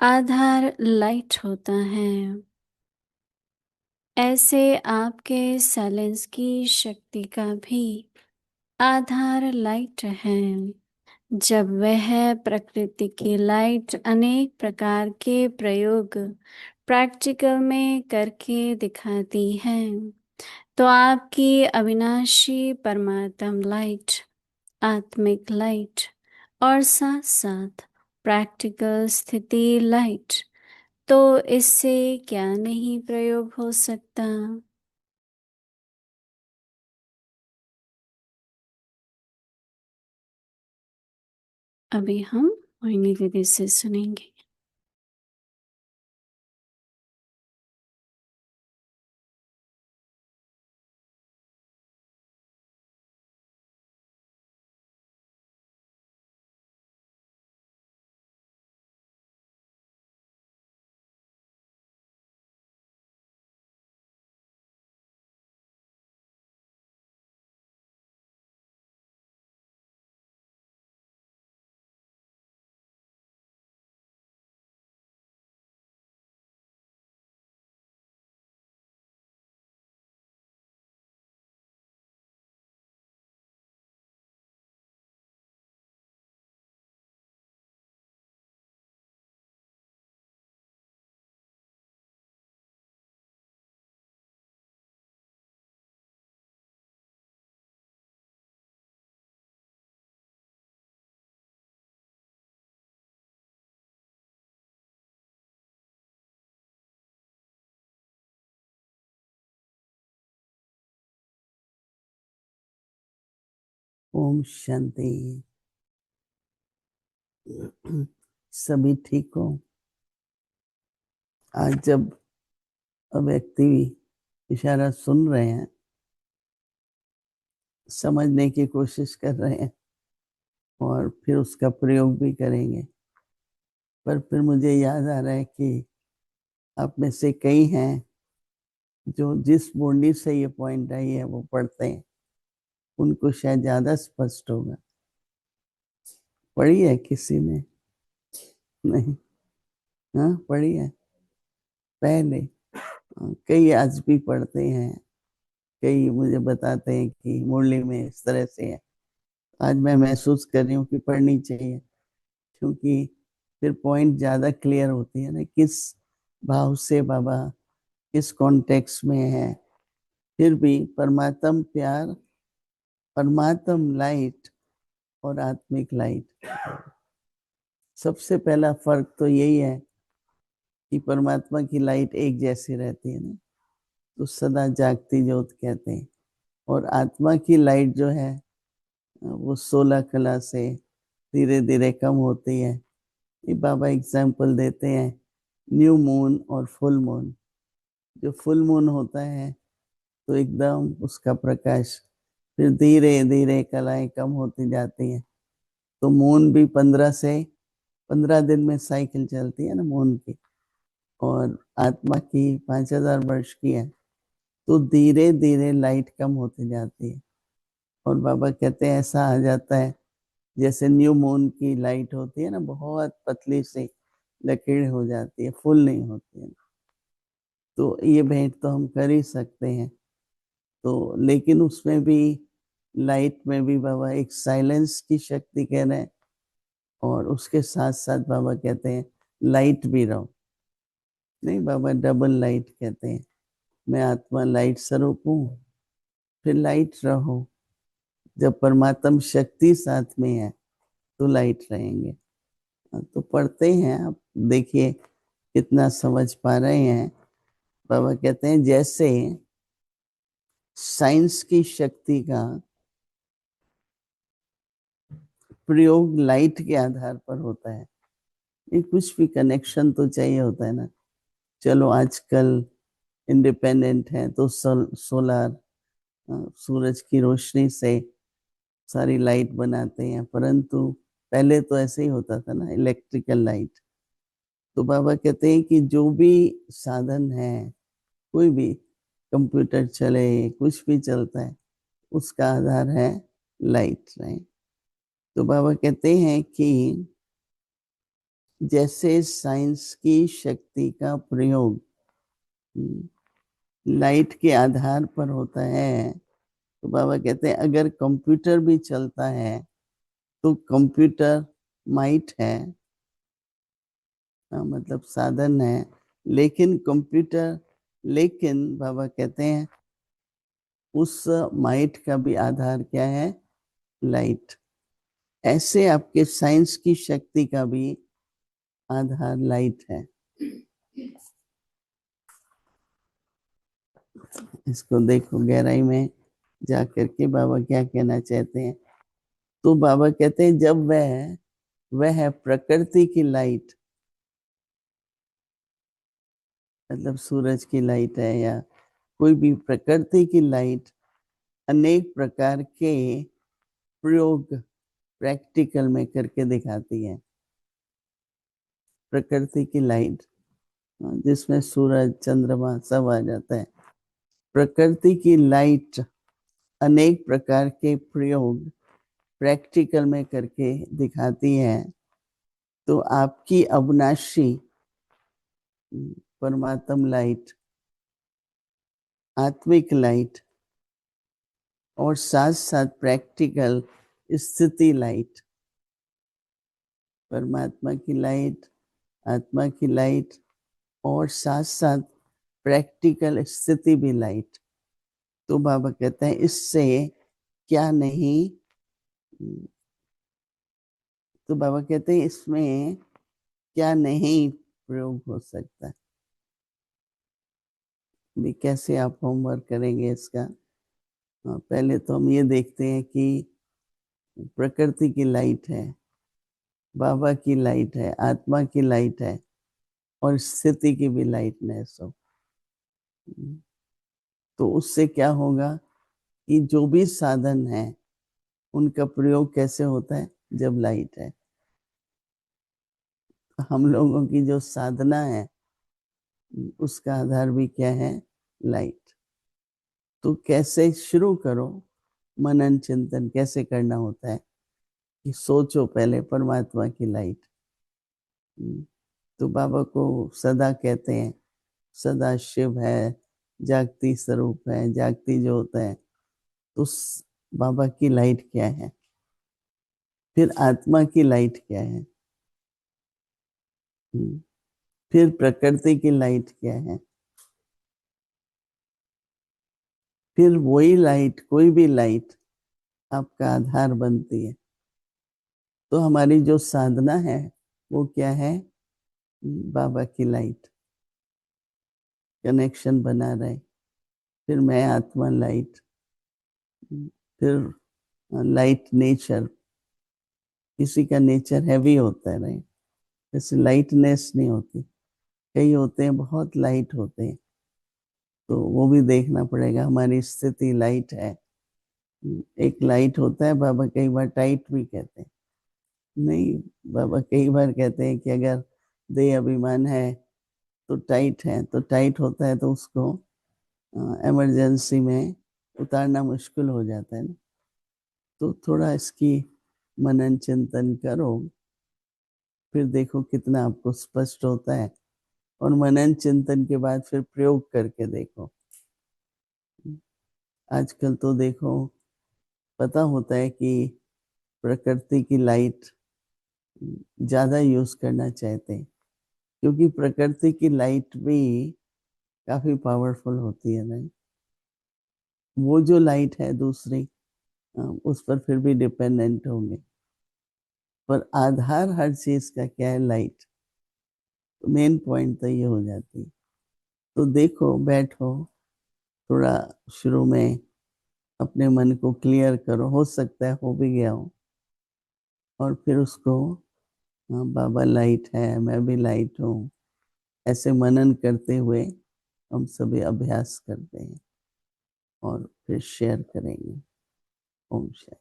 आधार light होता है। ऐसे आपके साइलेंस की शक्ति का भी आधार लाइट है। जब वह प्रकृति की लाइट अनेक प्रकार के प्रयोग प्रैक्टिकल में करके दिखाती है, तो आपकी अविनाशी परमात्म लाइट, आत्मिक लाइट और साथ साथ प्रैक्टिकल स्थिति लाइट, तो इससे क्या नहीं प्रयोग हो सकता। अभी हम मोहिनी दीदी से सुनेंगे। ओम शांति। सभी ठीक हो? आज जब व्यक्ति इशारा सुन रहे हैं, समझने की कोशिश कर रहे हैं और फिर उसका प्रयोग भी करेंगे, पर फिर मुझे याद आ रहा है कि आप में से कई हैं जो जिस मुरली से ये पॉइंट आई है वो पढ़ते हैं, उनको शायद ज्यादा स्पष्ट होगा। पढ़ी है किसी ने? नहीं? हाँ, पढ़ी है पहले। कई आज भी पढ़ते हैं, कई मुझे बताते हैं कि मुरली में इस तरह से है। आज मैं महसूस कर रही हूँ कि पढ़नी चाहिए, क्योंकि फिर पॉइंट ज्यादा क्लियर होती है ना, किस भाव से बाबा किस कॉन्टेक्स्ट में है। फिर भी परमात्म प्यार, परमात्म लाइट और आत्मिक लाइट, सबसे पहला फर्क तो यही है कि परमात्मा की लाइट एक जैसी रहती है ना, तो सदा जागती ज्योत कहते हैं। और आत्मा की लाइट जो है वो 16 कला से धीरे धीरे कम होती है। ये बाबा एग्जाम्पल देते हैं न्यू मून और फुल मून। जो फुल मून होता है तो एकदम उसका प्रकाश, फिर धीरे धीरे कलाएं कम होती जाती हैं। तो मून भी 15 दिन में साइकिल चलती है ना मून की, और आत्मा की 5000 वर्ष की है। तो धीरे धीरे लाइट कम होती जाती है, और बाबा कहते हैं ऐसा आ जाता है जैसे न्यू मून की लाइट होती है ना, बहुत पतली सी लकीर हो जाती है, फुल नहीं होती है। तो ये भेंट तो हम कर ही सकते हैं। तो लेकिन उसमें भी, लाइट में भी बाबा एक साइलेंस की शक्ति कह रहे हैं, और उसके साथ साथ बाबा कहते हैं लाइट भी रहो। नहीं, बाबा डबल लाइट कहते हैं। मैं आत्मा लाइट स्वरूप हूँ, फिर लाइट रहो। जब परमात्म शक्ति साथ में है तो लाइट रहेंगे। तो पढ़ते हैं, आप देखिए कितना समझ पा रहे हैं। बाबा कहते हैं जैसे साइंस की शक्ति का प्रयोग लाइट के आधार पर होता है, ये कुछ भी कनेक्शन तो चाहिए होता है ना। चलो आजकल इंडिपेंडेंट है तो सोलार, सूरज की रोशनी से सारी लाइट बनाते हैं, परंतु पहले तो ऐसे ही होता था ना, इलेक्ट्रिकल लाइट। तो बाबा कहते हैं कि जो भी साधन है, कोई भी कंप्यूटर चले, कुछ भी चलता है, उसका आधार है लाइट, राइट। तो बाबा कहते हैं कि जैसे साइंस की शक्ति का प्रयोग लाइट के आधार पर होता है, तो बाबा कहते हैं अगर कंप्यूटर भी चलता है तो कंप्यूटर माइट है, मतलब साधन है, लेकिन बाबा कहते हैं उस माइट का भी आधार क्या है? लाइट। ऐसे आपके साइंस की शक्ति का भी आधार लाइट है। इसको देखो गहराई में जा करके बाबा क्या कहना चाहते हैं। तो बाबा कहते हैं जब वह है प्रकृति की लाइट, मतलब सूरज की लाइट है या कोई भी प्रकृति की लाइट, अनेक प्रकार के प्रयोग प्रैक्टिकल में करके दिखाती है। प्रकृति की लाइट जिसमें सूरज चंद्रमा सब आ जाता है। प्रकृति की लाइट अनेक प्रकार के प्रयोग प्रैक्टिकल में करके दिखाती है। तो आपकी अविनाशी परमात्म लाइट, आत्मिक लाइट और साथ साथ प्रैक्टिकल स्थिति लाइट, परमात्मा की लाइट, आत्मा की लाइट और साथ साथ प्रैक्टिकल स्थिति भी लाइट। तो बाबा कहते हैं इससे क्या नहीं, तो बाबा कहते हैं इसमें क्या नहीं प्रयोग हो सकता। भी कैसे आप होमवर्क करेंगे इसका? पहले तो हम ये देखते हैं कि प्रकृति की लाइट है, बाबा की लाइट है, आत्मा की लाइट है और स्थिति की भी लाइटनेस हो। तो उससे क्या होगा कि जो भी साधन है उनका प्रयोग कैसे होता है? जब लाइट है। हम लोगों की जो साधना है उसका आधार भी क्या है? लाइट। तो कैसे शुरू करो मनन चिंतन, कैसे करना होता है कि सोचो पहले परमात्मा की लाइट। तो बाबा को सदा कहते हैं सदा शिव है, जागती स्वरूप है, जागती जो होता है। तो उस बाबा की लाइट क्या है? फिर आत्मा की लाइट क्या है? फिर प्रकृति की लाइट क्या है? फिर वही लाइट, कोई भी लाइट आपका आधार बनती है। तो हमारी जो साधना है वो क्या है? बाबा की लाइट, कनेक्शन बना रहे। फिर मैं आत्मा लाइट, फिर लाइट नेचर। किसी का नेचर हैवी होता है, नहीं जैसे लाइटनेस नहीं होती, कई होते हैं बहुत लाइट होते हैं। तो वो भी देखना पड़ेगा हमारी स्थिति लाइट है। एक लाइट होता है, बाबा कई बार टाइट भी कहते हैं। नहीं, बाबा कई बार कहते हैं कि अगर देह अभिमान है तो टाइट है, तो टाइट होता है तो उसको इमरजेंसी में उतारना मुश्किल हो जाता है ना। तो थोड़ा इसकी मनन चिंतन करो, फिर देखो कितना आपको स्पष्ट होता है। और मनन चिंतन के बाद फिर प्रयोग करके देखो। आजकल तो देखो पता होता है कि प्रकृति की लाइट ज्यादा यूज करना चाहते हैं, क्योंकि प्रकृति की लाइट भी काफी पावरफुल होती है। नहीं, वो जो लाइट है दूसरी उस पर फिर भी डिपेंडेंट होंगे, पर आधार हर चीज का क्या है? लाइट। तो मेन पॉइंट तो ये हो जाती है। तो देखो बैठो थोड़ा, शुरू में अपने मन को क्लियर करो, हो सकता है हो भी गया हो, और फिर उसको बाबा लाइट है, मैं भी लाइट हूँ, ऐसे मनन करते हुए हम सभी अभ्यास करते हैं और फिर शेयर करेंगे। ओम शांति।